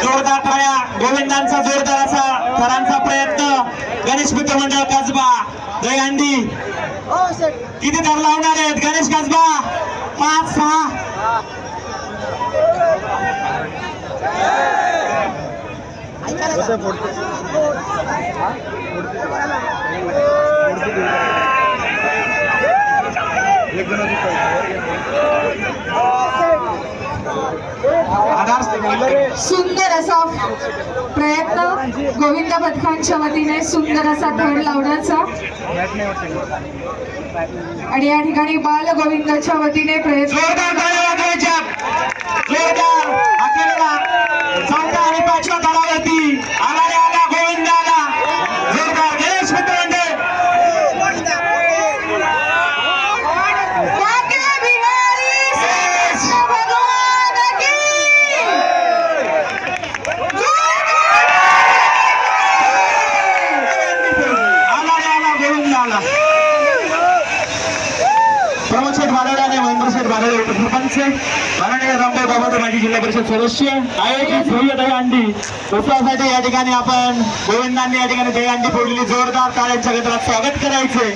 जोरदार टाळ्या गोविंदांचा जोरदार असा थरांचा प्रयत्न गणेश मित्र मंडळ कसबा दहीहंडी किती थर लावणार आहेत गणेश कसबा 5-6 सुंदर असा प्रयत्न गोविंद पथकांच्या वतीने सुंदर असा धड लावण्याचा आणि या ठिकाणी बाल गोविंदाच्या वतीने प्रयत्न चौथा आणि पाचव्या तळावरती आला गोविंदाला जोरदार गणेश मित्र प्रमोद शेठ बाराडे आणि महेंद्र शेठ बाराडे उपसरपंच बाराडे रामभाऊ बाबा माजी जिल्हा परिषद सदस्य आयोजित भव्य दहीहंडी उत्सवासाठी या ठिकाणी आपण गोविंदांनी या ठिकाणी दहीहंडी फोडलेली जोरदार टाळ्यांच्या गजरात स्वागत करायचे।